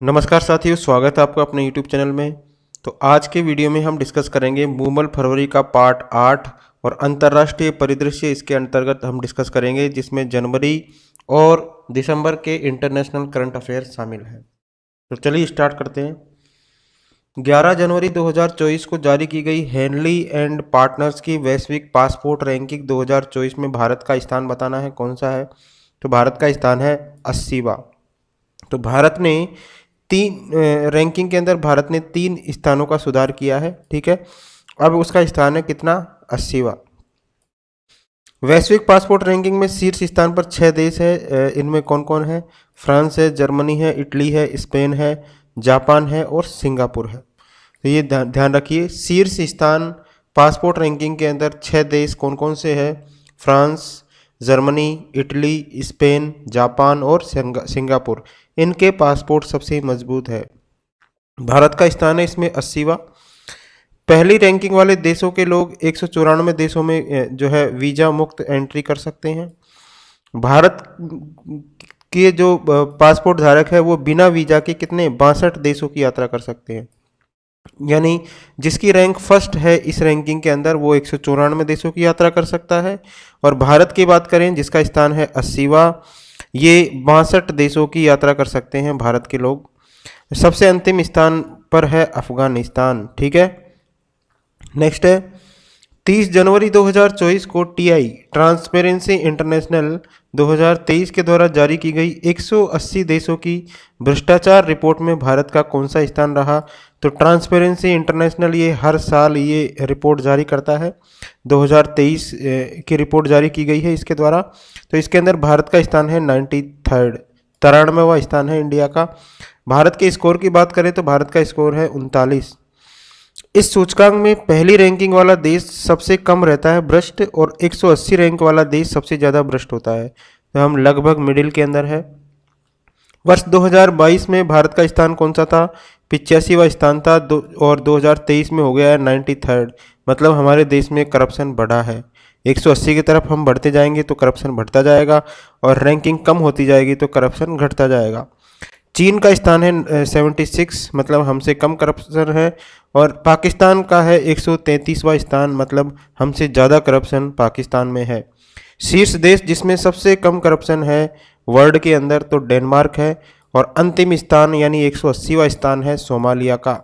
नमस्कार साथियों, स्वागत है आपका अपने YouTube चैनल में। तो आज के वीडियो में हम डिस्कस करेंगे मूमल फरवरी का पार्ट 8 और अंतर्राष्ट्रीय परिदृश्य इसके अंतर्गत हम डिस्कस करेंगे, जिसमें जनवरी और दिसंबर के इंटरनेशनल करंट अफेयर्स शामिल हैं। तो चलिए स्टार्ट करते हैं। 11 जनवरी 2024 को जारी की गई हेनली एंड पार्टनर्स की वैश्विक पासपोर्ट रैंकिंग 2024 में भारत का स्थान बताना है, कौन सा है। तो भारत का स्थान है 80वां। तो भारत ने रैंकिंग के अंदर भारत ने 3 स्थानों का सुधार किया है, ठीक है। अब उसका स्थान है कितना, 80वां। वैश्विक पासपोर्ट रैंकिंग में शीर्ष स्थान पर 6 देश है। इनमें कौन कौन है? फ्रांस है, जर्मनी है, इटली है, स्पेन है, जापान है और सिंगापुर है। तो ये ध्यान रखिए, शीर्ष स्थान पासपोर्ट रैंकिंग के अंदर 6 देश कौन कौन से हैं? France, Germany, Italy, Spain, Japan और सिंगापुर। इनके पासपोर्ट सबसे मजबूत है। भारत का स्थान है इसमें 80वां। पहली रैंकिंग वाले देशों के लोग 194 देशों में जो है वीज़ा मुक्त एंट्री कर सकते हैं। भारत के जो पासपोर्ट धारक है वो बिना वीज़ा के कितने 62 देशों की यात्रा कर सकते हैं। यानी जिसकी रैंक फर्स्ट है इस रैंकिंग के अंदर वो 194 देशों की यात्रा कर सकता है। और भारत की बात करें जिसका स्थान है 80वां, ये 62 देशों की यात्रा कर सकते हैं भारत के लोग। सबसे अंतिम स्थान पर है अफगानिस्तान, ठीक है। नेक्स्ट है 30 जनवरी 2024 को टीआई ट्रांसपेरेंसी इंटरनेशनल 2023 के द्वारा जारी की गई 180 देशों की भ्रष्टाचार रिपोर्ट में भारत का कौन सा स्थान रहा। तो ट्रांसपेरेंसी इंटरनेशनल ये हर साल ये रिपोर्ट जारी करता है। 2023 की रिपोर्ट जारी की गई है इसके द्वारा। तो इसके अंदर भारत का स्थान है 93rd, 93वां स्थान है इंडिया का। भारत के स्कोर की बात करें तो भारत का स्कोर है 39। इस सूचकांक में पहली रैंकिंग वाला देश सबसे कम रहता है भ्रष्ट, और 180 रैंक वाला देश सबसे ज़्यादा भ्रष्ट होता है। तो हम लगभग मिडिल के अंदर है। वर्ष 2022 में भारत का स्थान कौन सा था? 85वां स्थान था और 2023 में हो गया है 93rd। मतलब हमारे देश में करप्शन बढ़ा है। 180 की तरफ हम बढ़ते जाएंगे तो करप्शन बढ़ता जाएगा, और रैंकिंग कम होती जाएगी तो करप्शन घटता जाएगा। चीन का स्थान है 76, मतलब हमसे कम करप्शन है। और पाकिस्तान का है 133वां स्थान, मतलब हमसे ज़्यादा करप्शन पाकिस्तान में है। शीर्ष देश जिसमें सबसे कम करप्शन है वर्ल्ड के अंदर तो डेनमार्क है। और अंतिम स्थान यानी 180वां स्थान है सोमालिया का।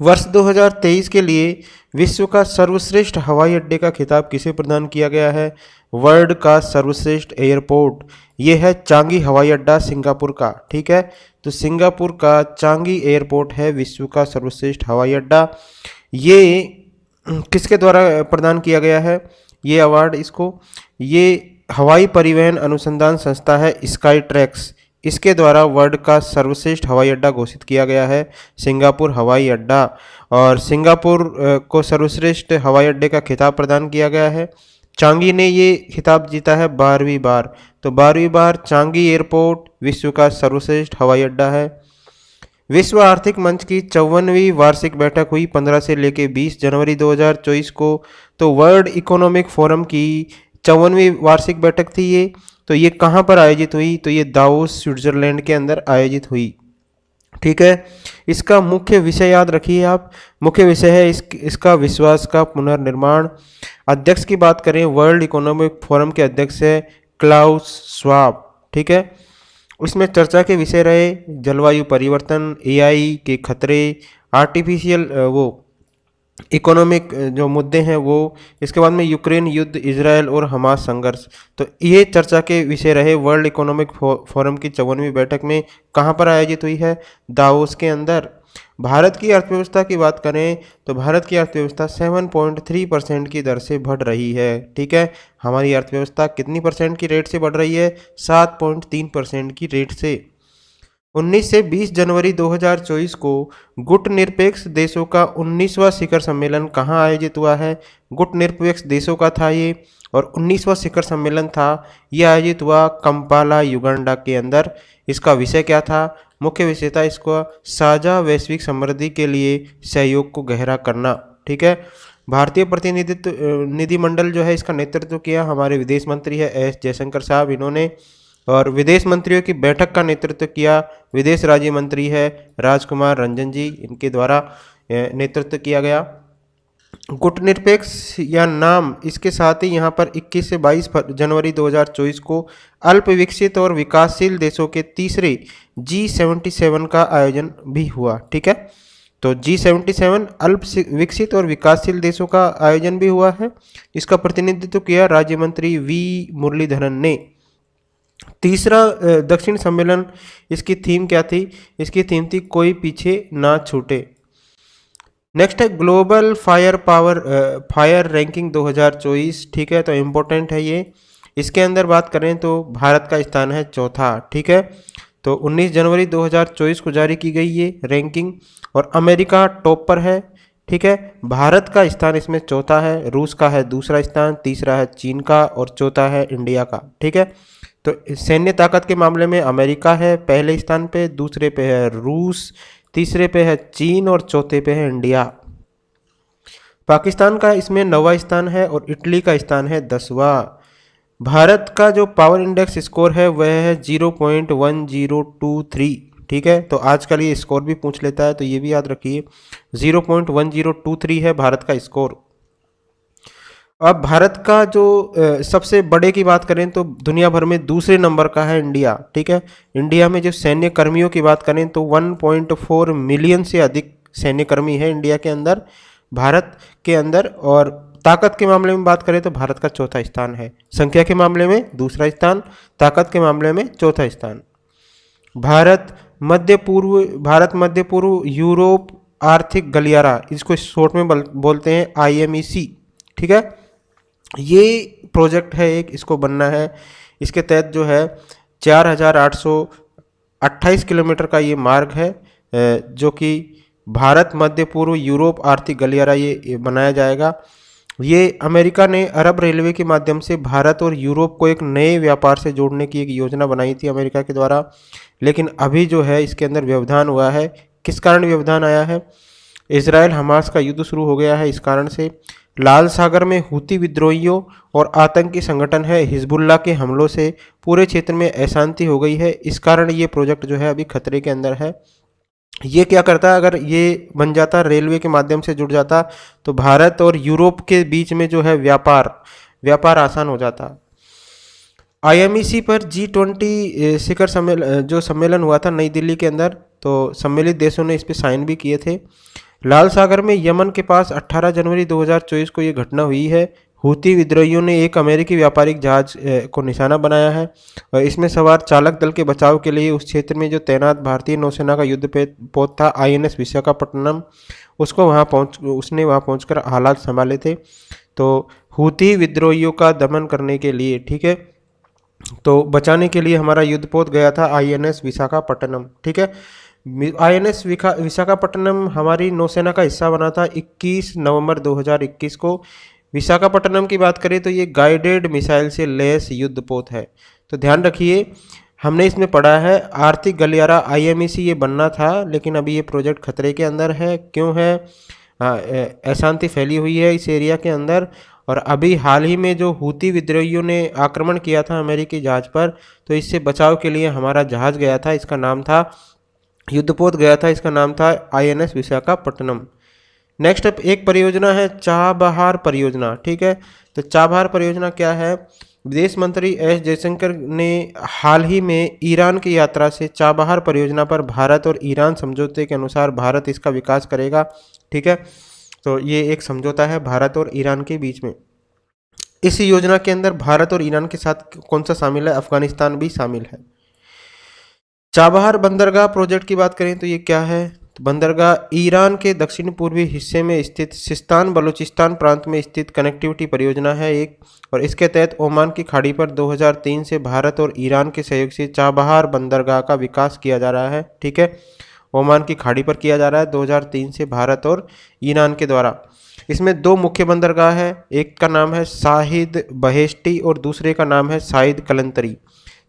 वर्ष 2023 के लिए विश्व का सर्वश्रेष्ठ हवाई अड्डे का खिताब किसे प्रदान किया गया है? वर्ल्ड का सर्वश्रेष्ठ एयरपोर्ट ये है चांगी हवाई अड्डा सिंगापुर का, ठीक है। तो सिंगापुर का चांगी एयरपोर्ट है विश्व का सर्वश्रेष्ठ हवाई अड्डा। ये किसके द्वारा प्रदान किया गया है ये अवार्ड इसको? ये हवाई परिवहन अनुसंधान संस्था है स्काई ट्रैक्स, इसके द्वारा वर्ल्ड का सर्वश्रेष्ठ हवाई अड्डा घोषित किया गया है सिंगापुर हवाई अड्डा। और सिंगापुर को सर्वश्रेष्ठ हवाई अड्डे का खिताब प्रदान किया गया है। चांगी ने ये खिताब जीता है 12वीं बार। तो 12वीं बार चांगी एयरपोर्ट विश्व का सर्वश्रेष्ठ हवाई अड्डा है। विश्व आर्थिक मंच की 54वीं वार्षिक बैठक हुई 15 से लेकर 20 जनवरी 2024 को। तो वर्ल्ड इकोनॉमिक फोरम की 54वीं वार्षिक बैठक थी ये। तो ये कहाँ पर आयोजित हुई? तो ये दावोस स्विट्जरलैंड के अंदर आयोजित हुई, ठीक है। इसका मुख्य विषय याद रखिए आप। मुख्य विषय है इसका विश्वास का पुनर्निर्माण। अध्यक्ष की बात करें, वर्ल्ड इकोनॉमिक फोरम के अध्यक्ष है क्लाउस श्वाब, ठीक है। उसमें चर्चा के विषय रहे जलवायु परिवर्तन, एआई के खतरे, आर्टिफिशियल इकोनॉमिक जो मुद्दे हैं वो, इसके बाद में यूक्रेन युद्ध, इजराइल और हमास संघर्ष। तो ये चर्चा के विषय रहे वर्ल्ड इकोनॉमिक फोरम की 54वीं बैठक में। कहाँ पर आयोजित हुई है? दावोस के अंदर। भारत की अर्थव्यवस्था की बात करें तो भारत की अर्थव्यवस्था 7.3% की दर से बढ़ रही है, ठीक है। हमारी अर्थव्यवस्था कितनी परसेंट की रेट से बढ़ रही है? 7.3% की रेट से। 19 से 20 जनवरी 2024 को गुट निरपेक्ष देशों का 19वां शिखर सम्मेलन कहाँ आयोजित हुआ है? गुट निरपेक्ष देशों का था ये, और 19वां शिखर सम्मेलन था ये आयोजित हुआ कंपाला युगांडा के अंदर। इसका विषय क्या था? मुख्य विषय था इसका साझा वैश्विक समृद्धि के लिए सहयोग को गहरा करना, ठीक है। भारतीय प्रतिनिधित्व निधिमंडल जो है इसका नेतृत्व किया हमारे विदेश मंत्री है एस जयशंकर साहब। इन्होंने और विदेश मंत्रियों की बैठक का नेतृत्व किया विदेश राज्य मंत्री है राजकुमार रंजन जी, इनके द्वारा नेतृत्व किया गया। गुटनिरपेक्ष या नाम इसके साथ ही यहाँ पर 21 से 22 जनवरी 2024 को अल्प विकसित और विकासशील देशों के तीसरे G77 का आयोजन भी हुआ। ठीक है, तो G77 अल्प विकसित और विकासशील देशों का आयोजन भी हुआ है। इसका प्रतिनिधित्व किया राज्य मंत्री वी मुरलीधरन ने। तीसरा दक्षिण सम्मेलन, इसकी थीम क्या थी? इसकी थीम थी कोई पीछे ना छूटे। नेक्स्ट है ग्लोबल फायर रैंकिंग 2024। ठीक है, तो इम्पोर्टेंट है ये। इसके अंदर बात करें तो भारत का स्थान है चौथा। ठीक है, तो 19 जनवरी 2024 को जारी की गई ये रैंकिंग और अमेरिका टॉप पर है। ठीक है, भारत का स्थान इसमें चौथा है, रूस का है दूसरा स्थान, तीसरा है चीन का और चौथा है इंडिया का। ठीक है, तो सैन्य ताकत के मामले में अमेरिका है पहले स्थान पे, दूसरे पे है रूस, तीसरे पे है चीन और चौथे पे है इंडिया। पाकिस्तान का इसमें 9वां स्थान है और इटली का स्थान है 10वां। भारत का जो पावर इंडेक्स स्कोर है वह है 0.1023। ठीक है, तो आजकल ये स्कोर भी पूछ लेता है तो ये भी याद रखिए 0.1023 है भारत का स्कोर। अब भारत का जो सबसे बड़े की बात करें तो दुनिया भर में दूसरे नंबर का है इंडिया। ठीक है, इंडिया में जो सैन्य कर्मियों की बात करें तो 1.4 मिलियन से अधिक सैन्य कर्मी है इंडिया के अंदर, भारत के अंदर। और ताकत के मामले में बात करें तो भारत का चौथा स्थान है, संख्या के मामले में दूसरा स्थान, ताकत के मामले में चौथा स्थान। भारत मध्य पूर्व यूरोप आर्थिक गलियारा, इसको शॉर्ट में बोलते हैं IMEC। ठीक है, ये प्रोजेक्ट है एक, इसको बनना है। इसके तहत जो है 4828 किलोमीटर का ये मार्ग है जो कि भारत मध्य पूर्व यूरोप आर्थिक गलियारा ये बनाया जाएगा। ये अमेरिका ने अरब रेलवे के माध्यम से भारत और यूरोप को एक नए व्यापार से जोड़ने की एक योजना बनाई थी अमेरिका के द्वारा, लेकिन अभी जो है इसके अंदर व्यवधान हुआ है। किस कारण व्यवधान आया है? इजराइल हमास का युद्ध शुरू हो गया है, इस कारण से। लाल सागर में हूती विद्रोहियों और आतंकी संगठन है हिजबुल्लाह के हमलों से पूरे क्षेत्र में अशांति हो गई है, इस कारण ये प्रोजेक्ट जो है अभी खतरे के अंदर है। ये क्या करता है, अगर ये बन जाता, रेलवे के माध्यम से जुड़ जाता तो भारत और यूरोप के बीच में जो है व्यापार आसान हो जाता। IMEC पर G20 शिखर सम्मेलन हुआ था नई दिल्ली के अंदर, तो सम्मिलित देशों ने इस पर साइन भी किए थे। लाल सागर में यमन के पास 18 जनवरी 2024 को ये घटना हुई है। हूती विद्रोहियों ने एक अमेरिकी व्यापारिक जहाज को निशाना बनाया है और इसमें सवार चालक दल के बचाव के लिए उस क्षेत्र में जो तैनात भारतीय नौसेना का युद्धपोत था INS विशाखापट्टनम, उसने वहाँ पहुंचकर हालात संभाले थे। तो हूती विद्रोहियों का दमन करने के लिए, ठीक है, तो बचाने के लिए हमारा युद्धपोत गया था INS विशाखापट्टनम। ठीक है, INS विशाखापट्टनम हमारी नौसेना का हिस्सा बना था 21 नवंबर 2021 को। विशाखापट्टनम की बात करें तो ये गाइडेड मिसाइल से लैस युद्धपोत है। तो ध्यान रखिए, हमने इसमें पढ़ा है आर्थिक गलियारा IMEC ये बनना था, लेकिन अभी ये प्रोजेक्ट खतरे के अंदर है। क्यों है? अशांति फैली हुई है इस एरिया के अंदर। और अभी हाल ही में जो हूती विद्रोहियों ने आक्रमण किया था अमेरिकी जहाज पर, तो इससे बचाव के लिए हमारा जहाज गया था, इसका नाम था, युद्धपोत गया था, इसका नाम था INS विशाखापट्टनम। नेक्स्ट अप एक परियोजना है चाबहार परियोजना। ठीक है, तो चाबहार परियोजना क्या है? विदेश मंत्री S जयशंकर ने हाल ही में ईरान की यात्रा से चाबहार परियोजना पर भारत और ईरान समझौते के अनुसार भारत इसका विकास करेगा। ठीक है, तो ये एक समझौता है भारत और ईरान के बीच में। इस योजना के अंदर भारत और ईरान के साथ कौन सा शामिल है? अफगानिस्तान भी शामिल है। चाबहार बंदरगाह प्रोजेक्ट की बात करें तो ये क्या है? तो बंदरगाह ईरान के दक्षिण पूर्वी हिस्से में स्थित सिस्तान बलूचिस्तान प्रांत में स्थित कनेक्टिविटी परियोजना है एक, और इसके तहत ओमान की खाड़ी पर 2003 से भारत और ईरान के सहयोग से चाबहार बंदरगाह का विकास किया जा रहा है। ठीक है, ओमान की खाड़ी पर किया जा रहा है 2003 से भारत और ईरान के द्वारा। इसमें दो मुख्य बंदरगाह है, एक का नाम है शाहिद बहेश्ती और दूसरे का नाम है शाहिद कलंतरी।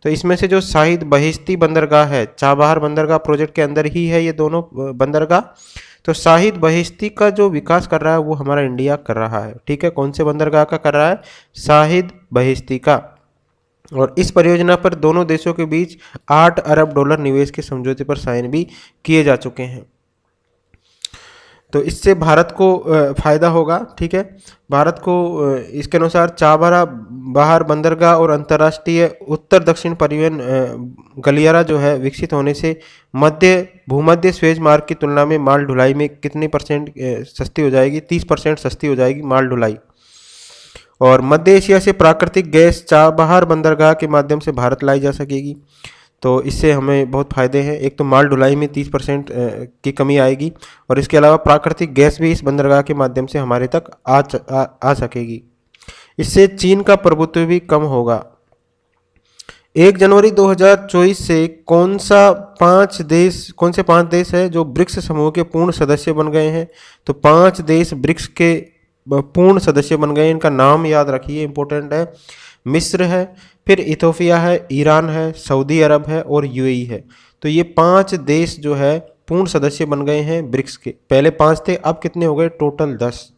तो इसमें से जो शाहिद बहेश्ती बंदरगाह है, चाबहार बंदरगाह प्रोजेक्ट के अंदर ही है ये दोनों बंदरगाह। तो शाहिद बहेश्ती का जो विकास कर रहा है वो हमारा इंडिया कर रहा है। ठीक है, कौन से बंदरगाह का कर रहा है? शाहिद बहेश्ती का। और इस परियोजना पर दोनों देशों के बीच 8 अरब डॉलर निवेश के समझौते पर साइन भी किए जा चुके हैं। तो इससे भारत को फायदा होगा, ठीक है। भारत को इसके अनुसार चाबहार बाहर बंदरगाह और अंतर्राष्ट्रीय उत्तर दक्षिण परिवहन गलियारा जो है विकसित होने से भूमध्य स्वेज मार्ग की तुलना में माल ढुलाई में कितनी परसेंट सस्ती हो जाएगी? 30% सस्ती हो जाएगी माल ढुलाई। और मध्य एशिया से प्राकृतिक गैस चाबहार बंदरगाह के माध्यम से भारत लाई जा सकेगी। तो इससे हमें बहुत फ़ायदे हैं। एक तो माल ढुलाई में 30% की कमी आएगी और इसके अलावा प्राकृतिक गैस भी इस बंदरगाह के माध्यम से हमारे तक आ सकेगी। इससे चीन का प्रभुत्व भी कम होगा। 1 जनवरी 2024 से कौन से 5 देश है जो ब्रिक्स समूह के पूर्ण सदस्य बन गए हैं? तो 5 देश ब्रिक्स के पूर्ण सदस्य बन गए। इनका नाम याद रखिए, इंपॉर्टेंट है। मिस्र है, फिर इथोपिया है, ईरान है, सऊदी अरब है और यूएई है। तो ये 5 देश जो है पूर्ण सदस्य बन गए हैं ब्रिक्स के। पहले 5 थे, अब कितने हो गए? टोटल 10।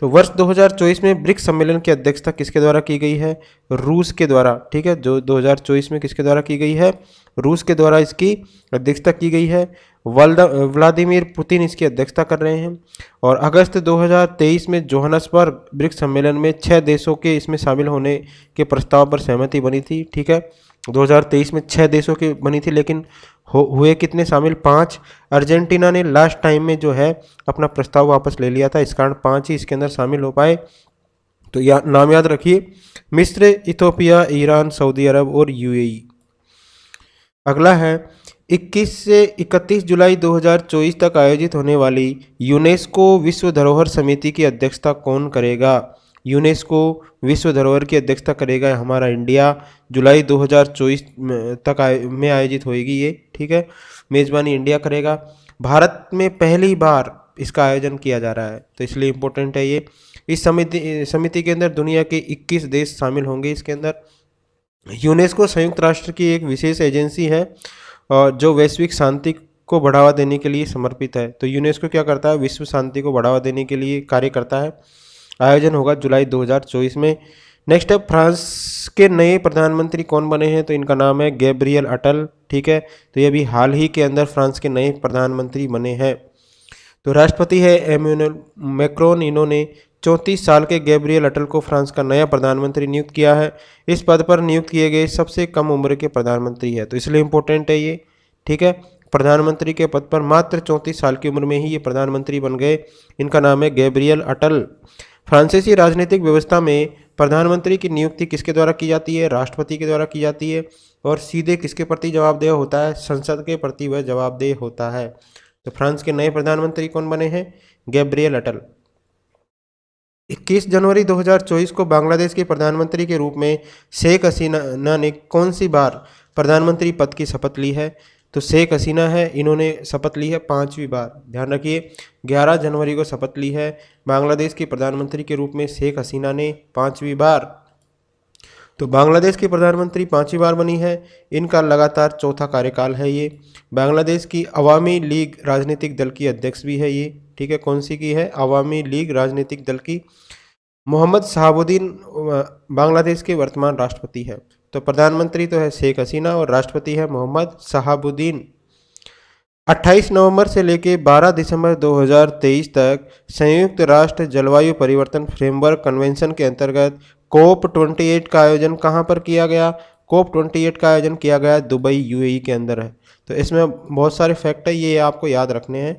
तो वर्ष 2024 में ब्रिक्स सम्मेलन की अध्यक्षता किसके द्वारा की गई है? रूस के द्वारा, ठीक है। जो 2024 में किसके द्वारा की गई है? रूस के द्वारा इसकी अध्यक्षता की गई है। व्लादिमीर पुतिन इसकी अध्यक्षता कर रहे हैं। और अगस्त 2023 में जोहान्सबर्ग ब्रिक्स सम्मेलन में 6 देशों के इसमें शामिल होने के प्रस्ताव पर सहमति बनी थी, ठीक है। 2023 में 6 देशों की बनी थी, लेकिन हुए कितने शामिल? 5। अर्जेंटीना ने लास्ट टाइम में जो है अपना प्रस्ताव वापस ले लिया था, इस कारण 5 ही इसके अंदर शामिल हो पाए। तो नाम याद रखिए, मिस्र, इथोपिया, ईरान, सऊदी अरब और यूएई। अगला है 21 से 31 जुलाई 2024 तक आयोजित होने वाली यूनेस्को विश्व धरोहर समिति की अध्यक्षता कौन करेगा? यूनेस्को विश्व धरोहर की अध्यक्षता करेगा हमारा इंडिया। जुलाई 2024 तक में आयोजित होएगी ये, ठीक है। मेज़बानी इंडिया करेगा। भारत में पहली बार इसका आयोजन किया जा रहा है, तो इसलिए इम्पोर्टेंट है ये। इस समिति के अंदर दुनिया के 21 देश शामिल होंगे इसके अंदर। यूनेस्को संयुक्त राष्ट्र की एक विशेष एजेंसी है और जो वैश्विक शांति को बढ़ावा देने के लिए समर्पित है। तो यूनेस्को क्या करता है? विश्व शांति को बढ़ावा देने के लिए कार्य करता है। आयोजन होगा जुलाई 2024 में। नेक्स्ट है, फ्रांस के नए प्रधानमंत्री कौन बने हैं? तो इनका नाम है गैब्रियल अटल, ठीक है। तो ये अभी हाल ही के अंदर फ्रांस के नए प्रधानमंत्री बने हैं। तो राष्ट्रपति है एमेनुएल मैक्रोन। इन्होंने 34 साल के गैब्रियल अटल को फ्रांस का नया प्रधानमंत्री नियुक्त किया है। इस पद पर नियुक्त किए गए सबसे कम उम्र के प्रधानमंत्री है, तो इसलिए इम्पोर्टेंट है ये, ठीक है। प्रधानमंत्री के पद पर मात्र 34 साल की उम्र में ही ये प्रधानमंत्री बन गए। इनका नाम है गैब्रियल अटल। फ्रांसीसी राजनीतिक व्यवस्था में प्रधानमंत्री की नियुक्ति किसके द्वारा की जाती है? राष्ट्रपति के द्वारा की जाती है। और सीधे किसके प्रति जवाबदेह होता है? संसद के प्रति वह जवाबदेह होता है। तो फ्रांस के नए प्रधानमंत्री कौन बने हैं? गैब्रियल अटल। 21 जनवरी 2024 को बांग्लादेश के प्रधानमंत्री के रूप में शेख हसीना ने कौन सी बार प्रधानमंत्री पद की शपथ ली है? तो शेख हसीना है, इन्होंने शपथ ली है 5वीं बार। ध्यान रखिए, 11 जनवरी को शपथ ली है बांग्लादेश के प्रधानमंत्री के रूप में शेख हसीना ने 5वीं बार। तो बांग्लादेश की प्रधानमंत्री 5वीं बार बनी है। इनका लगातार चौथा कार्यकाल है ये। बांग्लादेश की अवामी लीग राजनीतिक दल की अध्यक्ष भी है ये, ठीक है। कौन सी की है? अवामी लीग राजनीतिक दल की। मोहम्मद शहाबुद्दीन बांग्लादेश के वर्तमान राष्ट्रपति है। तो प्रधानमंत्री तो है शेख हसीना और राष्ट्रपति है मोहम्मद शहाबुद्दीन। 28 नवंबर से लेकर 12 दिसंबर 2023 तक संयुक्त राष्ट्र जलवायु परिवर्तन फ्रेमवर्क कन्वेंशन के अंतर्गत COP28 का आयोजन कहाँ पर किया गया? COP28 का आयोजन किया गया दुबई, यूएई के अंदर है। तो इसमें बहुत सारे फैक्ट है, ये आपको याद रखने हैं।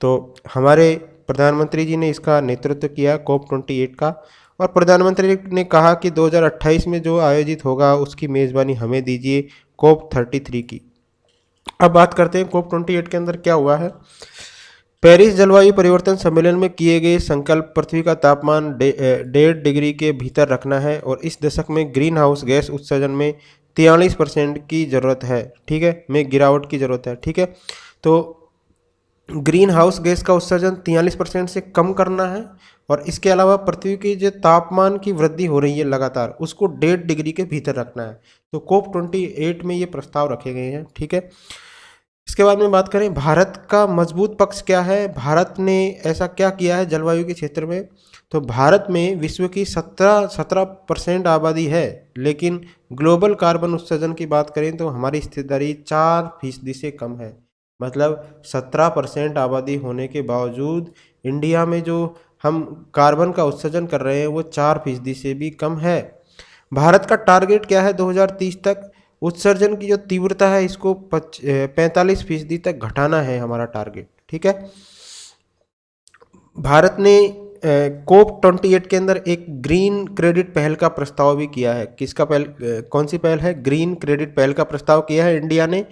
तो हमारे प्रधानमंत्री जी ने इसका नेतृत्व किया COP28 का, और प्रधानमंत्री ने कहा कि 2028 में जो आयोजित होगा उसकी मेज़बानी हमें दीजिए, COP33 की। अब बात करते हैं COP28 के अंदर क्या हुआ है। पेरिस जलवायु परिवर्तन सम्मेलन में किए गए संकल्प पृथ्वी का तापमान 1.5 डिग्री के भीतर रखना है और इस दशक में ग्रीन हाउस गैस उत्सर्जन में 43% की ज़रूरत है, ठीक है, में गिरावट की ज़रूरत है, ठीक है। तो ग्रीन हाउस गैस का उत्सर्जन 43% से कम करना है और इसके अलावा पृथ्वी की जो तापमान की वृद्धि हो रही है लगातार, उसको 1.5 डिग्री के भीतर रखना है। तो COP28 में ये प्रस्ताव रखे गए हैं, ठीक है। इसके बाद में बात करें भारत का मजबूत पक्ष क्या है, भारत ने ऐसा क्या किया है जलवायु के क्षेत्र में। तो भारत में विश्व की 17% आबादी है, लेकिन ग्लोबल कार्बन उत्सर्जन की बात करें तो हमारी हिस्सेदारी 4% से कम है। मतलब 17% आबादी होने के बावजूद इंडिया में जो हम कार्बन का उत्सर्जन कर रहे हैं वो 4% से भी कम है। भारत का टारगेट क्या है 2030 तक? उत्सर्जन की जो तीव्रता है इसको 45% तक घटाना है हमारा टारगेट। ठीक है। भारत ने कोप 28 के अंदर एक ग्रीन क्रेडिट पहल का प्रस्ताव भी किया है। किसका पहल, कौन सी पहल है? ग्रीन क्रेडिट पहल का प्रस्ताव किया है इंडिया ने।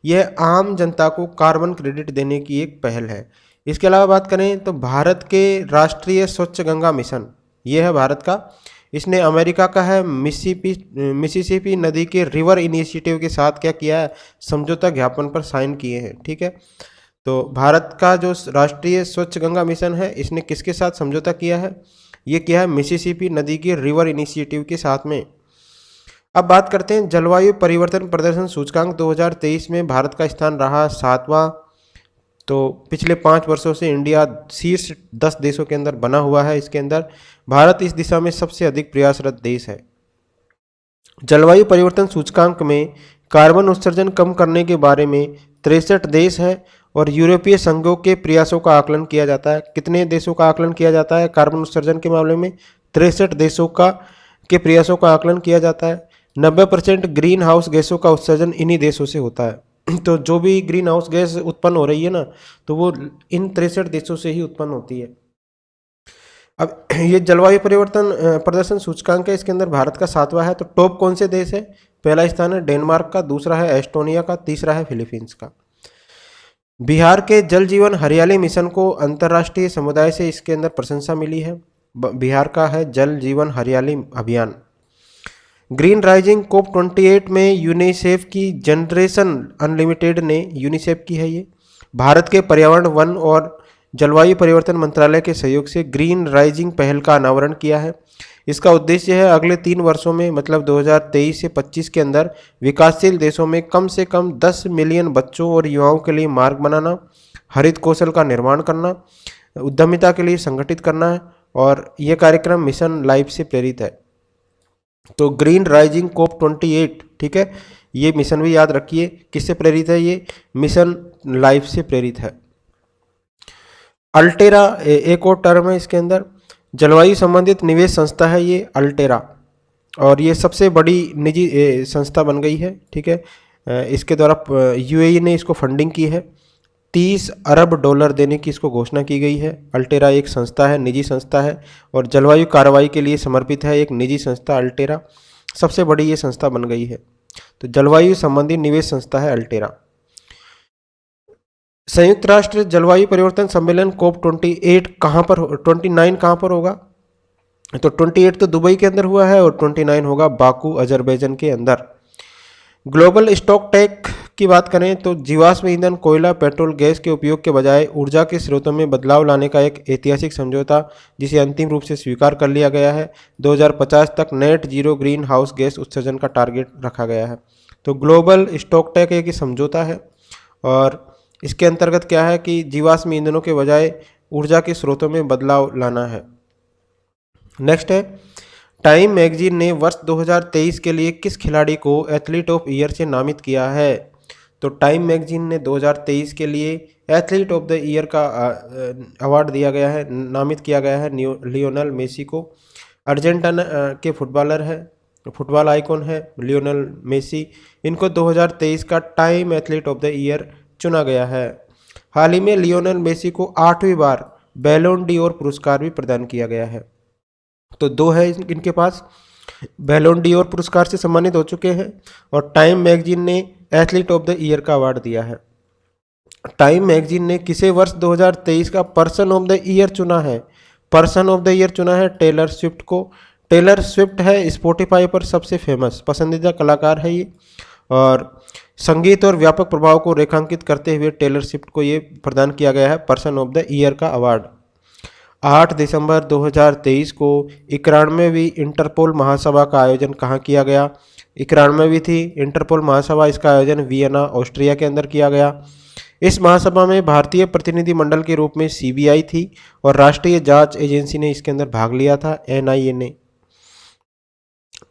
यह आम जनता को कार्बन क्रेडिट देने की एक पहल है। इसके अलावा बात करें तो भारत के राष्ट्रीय स्वच्छ गंगा मिशन, ये है भारत का। इसने अमेरिका का है मिसिसिपी नदी के रिवर इनिशिएटिव के साथ क्या किया है? समझौता ज्ञापन पर साइन किए हैं। ठीक है। तो भारत का जो राष्ट्रीय स्वच्छ गंगा मिशन है इसने किसके साथ समझौता किया है? ये किया है मिसिसिपी नदी के रिवर इनिशिएटिव के साथ में। अब बात करते हैं जलवायु परिवर्तन प्रदर्शन सूचकांक 2023 में भारत का स्थान रहा 7वां। तो पिछले 5 वर्षों से इंडिया शीर्ष 10 देशों के अंदर बना हुआ है। इसके अंदर भारत इस दिशा में सबसे अधिक प्रयासरत देश है। जलवायु परिवर्तन सूचकांक में कार्बन उत्सर्जन कम करने के बारे में 63 देश है और यूरोपीय संघों के प्रयासों का आकलन किया जाता है। कितने देशों का आकलन किया जाता है कार्बन उत्सर्जन के मामले में? 63 देशों के प्रयासों का आकलन किया जाता है। 90% ग्रीन हाउस गैसों का उत्सर्जन इन्हीं देशों से होता है। तो जो भी ग्रीन हाउस गैस उत्पन्न हो रही है ना, तो वो इन 63 देशों से ही उत्पन्न होती है। अब ये जलवायु परिवर्तन प्रदर्शन सूचकांक है, इसके अंदर भारत का 7वां है। तो टॉप कौन से देश है? पहला स्थान है डेनमार्क का, दूसरा है एस्टोनिया का, तीसरा है फिलीपींस का। बिहार के जल जीवन हरियाली मिशन को अंतर्राष्ट्रीय समुदाय से इसके अंदर प्रशंसा मिली है। बिहार का है जल जीवन हरियाली अभियान। ग्रीन राइजिंग कोप 28 में यूनिसेफ की जनरेशन अनलिमिटेड ने, यूनिसेफ की है ये, भारत के पर्यावरण वन और जलवायु परिवर्तन मंत्रालय के सहयोग से ग्रीन राइजिंग पहल का अनावरण किया है। इसका उद्देश्य है अगले 3 वर्षों में मतलब 2023 से 25 के अंदर विकासशील देशों में कम से कम 10 मिलियन बच्चों और युवाओं के लिए मार्ग बनाना, हरित कौशल का निर्माण करना, उद्यमिता के लिए संगठित करना है। और यह कार्यक्रम मिशन लाइफ से प्रेरित है। तो ग्रीन राइजिंग कोप 28, ठीक है, ये मिशन भी याद रखिए। किससे प्रेरित है? ये मिशन लाइफ से प्रेरित है। अल्टेरा एक और टर्म है इसके अंदर, जलवायु संबंधित निवेश संस्था है ये अल्टेरा, और ये सबसे बड़ी निजी संस्था बन गई है। ठीक है। इसके द्वारा यूएई ने इसको फंडिंग की है। 30 अरब डॉलर देने की इसको घोषणा की गई है। अल्टेरा एक संस्था है, निजी संस्था है और जलवायु कार्रवाई के लिए समर्पित है। एक निजी संस्था अल्टेरा, सबसे बड़ी ये संस्था बन गई है। तो जलवायु संबंधी निवेश संस्था है अल्टेरा। संयुक्त राष्ट्र जलवायु परिवर्तन सम्मेलन कोप 29 कहाँ पर होगा? तो 28 तो दुबई के अंदर हुआ है और 29 होगा बाकू अजरबैजान के अंदर। ग्लोबल स्टॉक टेक की बात करें तो जीवाश्म ईंधन, कोयला, पेट्रोल, गैस के उपयोग के बजाय ऊर्जा के स्रोतों में बदलाव लाने का एक ऐतिहासिक समझौता, जिसे अंतिम रूप से स्वीकार कर लिया गया है। 2050 तक net zero green house gas उत्सर्जन का टारगेट रखा गया है। तो ग्लोबल स्टॉक टेक एक समझौता है और इसके अंतर्गत क्या है कि जीवाश्म ईंधनों के बजाय ऊर्जा के स्रोतों में बदलाव लाना है। नेक्स्ट है, टाइम मैगजीन ने वर्ष 2023 के लिए किस खिलाड़ी को एथलीट ऑफ ईयर से नामित किया है? तो टाइम मैगजीन ने 2023 के लिए एथलीट ऑफ द ईयर का अवार्ड दिया गया है, नामित किया गया है लियोनेल मेसी को। अर्जेंटीना के फुटबॉलर है, फुटबॉल आइकॉन है लियोनेल मेसी। इनको 2023 का time athlete of the year चुना गया है। हाल ही में लियोनेल मेसी को 8वीं बार बैलोन डी'ओर पुरस्कार भी प्रदान किया गया है। तो 2 है इनके पास, बैलोन डी'ओर पुरस्कार से सम्मानित हो चुके हैं और टाइम मैगजीन ने एथलीट ऑफ द ईयर का अवार्ड दिया है। टाइम मैगजीन ने किसे वर्ष 2023 का पर्सन ऑफ द ईयर चुना है? पर्सन ऑफ द ईयर चुना है टेलर स्विफ्ट को। टेलर स्विफ्ट है स्पॉटिफाई पर सबसे फेमस पसंदीदा कलाकार है ये, और संगीत और व्यापक प्रभाव को रेखांकित करते हुए टेलर स्विफ्ट को ये प्रदान किया गया है पर्सन ऑफ द ईयर का अवार्ड। 8 दिसंबर 2023 को 91वीं इंटरपोल महासभा का आयोजन कहाँ किया गया? 91वीं थी इंटरपोल महासभा, इसका आयोजन वियना ऑस्ट्रिया के अंदर किया गया। इस महासभा में भारतीय प्रतिनिधिमंडल के रूप में सीबीआई थी और राष्ट्रीय जांच एजेंसी ने इसके अंदर भाग लिया था, एनआईए ने।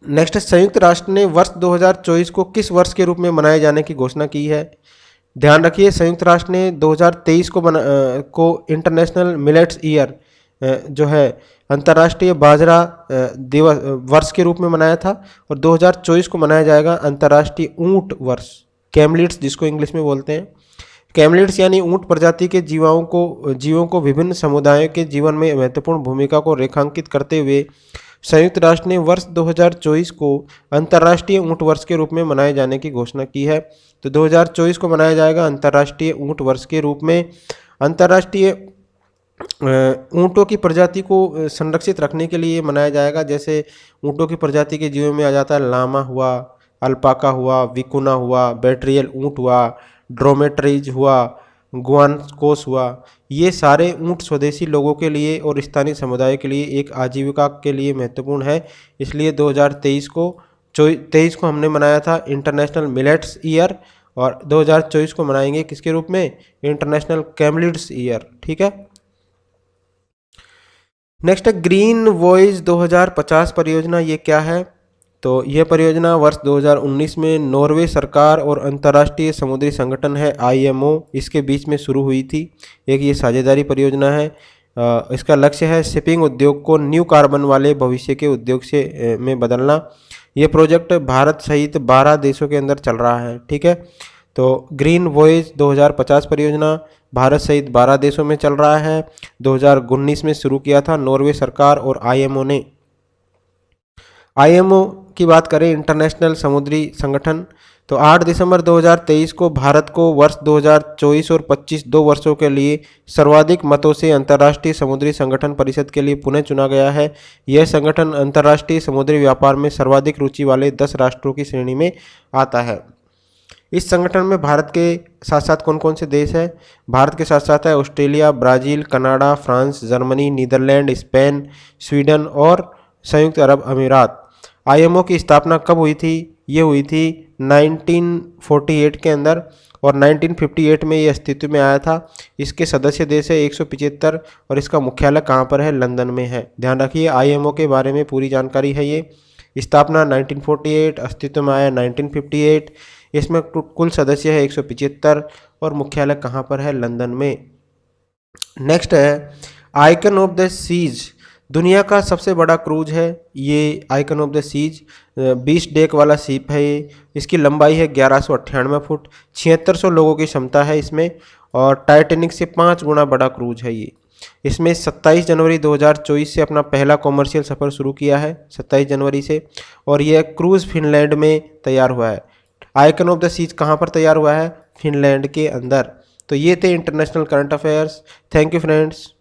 नेक्स्ट, संयुक्त राष्ट्र ने वर्ष 2024 को किस वर्ष के रूप में मनाए जाने की घोषणा की है? ध्यान रखिए, संयुक्त राष्ट्र ने 2023 को इंटरनेशनल मिलेट्स ईयर जो है अंतर्राष्ट्रीय बाजरा दिवस वर्ष के रूप में मनाया था, और 2024 को मनाया जाएगा अंतर्राष्ट्रीय ऊंट वर्ष, कैमलिट्स जिसको इंग्लिश में बोलते हैं। कैमलिट्स यानी ऊंट प्रजाति के जीवों को विभिन्न समुदायों के जीवन में महत्वपूर्ण भूमिका को रेखांकित करते हुए संयुक्त राष्ट्र ने वर्ष 2024 को अंतर्राष्ट्रीय ऊंट वर्ष के रूप में मनाए जाने की घोषणा की है। तो 2024 को मनाया जाएगा अंतर्राष्ट्रीय ऊंट वर्ष के रूप में। अंतर्राष्ट्रीय ऊंटों की प्रजाति को संरक्षित रखने के लिए मनाया जाएगा। जैसे ऊंटों की प्रजाति के जीवों में आ जाता है लामा हुआ, अल्पाका हुआ, विकुना हुआ, बैट्रियल ऊंट हुआ, ड्रोमेट्रीज हुआ, गुआनकोस हुआ। ये सारे ऊंट स्वदेशी लोगों के लिए और स्थानीय समुदाय के लिए एक आजीविका के लिए महत्वपूर्ण है। इसलिए 2023 को हमने मनाया था इंटरनेशनल मिलेट्स ईयर, और 2024 को मनाएंगे किसके रूप में? International camelids year. ठीक है। नेक्स्ट है ग्रीन वॉइस 2050 परियोजना। ये क्या है? तो यह परियोजना वर्ष 2019 में नॉर्वे सरकार और अंतर्राष्ट्रीय समुद्री संगठन है आईएमओ, इसके बीच में शुरू हुई थी। एक ये साझेदारी परियोजना है। इसका लक्ष्य है शिपिंग उद्योग को न्यू कार्बन वाले भविष्य के उद्योग से में बदलना। ये प्रोजेक्ट भारत सहित 12 देशों के अंदर चल रहा है। ठीक है। तो ग्रीन वॉइस 2050 परियोजना भारत सहित 12 देशों में चल रहा है। 2019 में शुरू किया था नॉर्वे सरकार और आईएमओ ने। आईएमओ की बात करें, इंटरनेशनल समुद्री संगठन, तो 8 दिसंबर 2023 को भारत को वर्ष 2024 और 25 2 वर्षों के लिए सर्वाधिक मतों से अंतर्राष्ट्रीय समुद्री संगठन परिषद के लिए पुनः चुना गया है। यह संगठन अंतर्राष्ट्रीय समुद्री व्यापार में सर्वाधिक रुचि वाले 10 राष्ट्रों की श्रेणी में आता है। इस संगठन में भारत के साथ साथ कौन कौन से देश हैं? भारत के साथ साथ है Australia, Brazil, Canada, France, Germany, Netherlands, Spain, Sweden और संयुक्त अरब अमीरात। आईएमओ की स्थापना कब हुई थी? ये हुई थी 1948 के अंदर, और 1958 में ये अस्तित्व में आया था। इसके सदस्य देश है 175, और इसका मुख्यालय कहाँ पर है? लंदन में है। ध्यान रखिए, आईएमओ के बारे में पूरी जानकारी है ये। स्थापना 1948, अस्तित्व में आया 1958, इसमें कुल सदस्य है 175, और मुख्यालय कहाँ पर है? लंदन में। नेक्स्ट है आइकन ऑफ द सीज। दुनिया का सबसे बड़ा क्रूज है ये icon of the seas. 20 deck वाला शिप है ये। इसकी लंबाई है 1198 फुट, 7600 लोगों की क्षमता है इसमें, और टाइटैनिक से 5 गुना बड़ा क्रूज है ये। इसमें 27 जनवरी 2024 से अपना पहला कॉमर्शियल सफ़र शुरू किया है, 27 जनवरी से, और यह क्रूज फिनलैंड में तैयार हुआ है। आइकन ऑफ द सीज कहाँ पर तैयार हुआ है? फिनलैंड के अंदर। तो ये थे international current affairs. Thank you friends.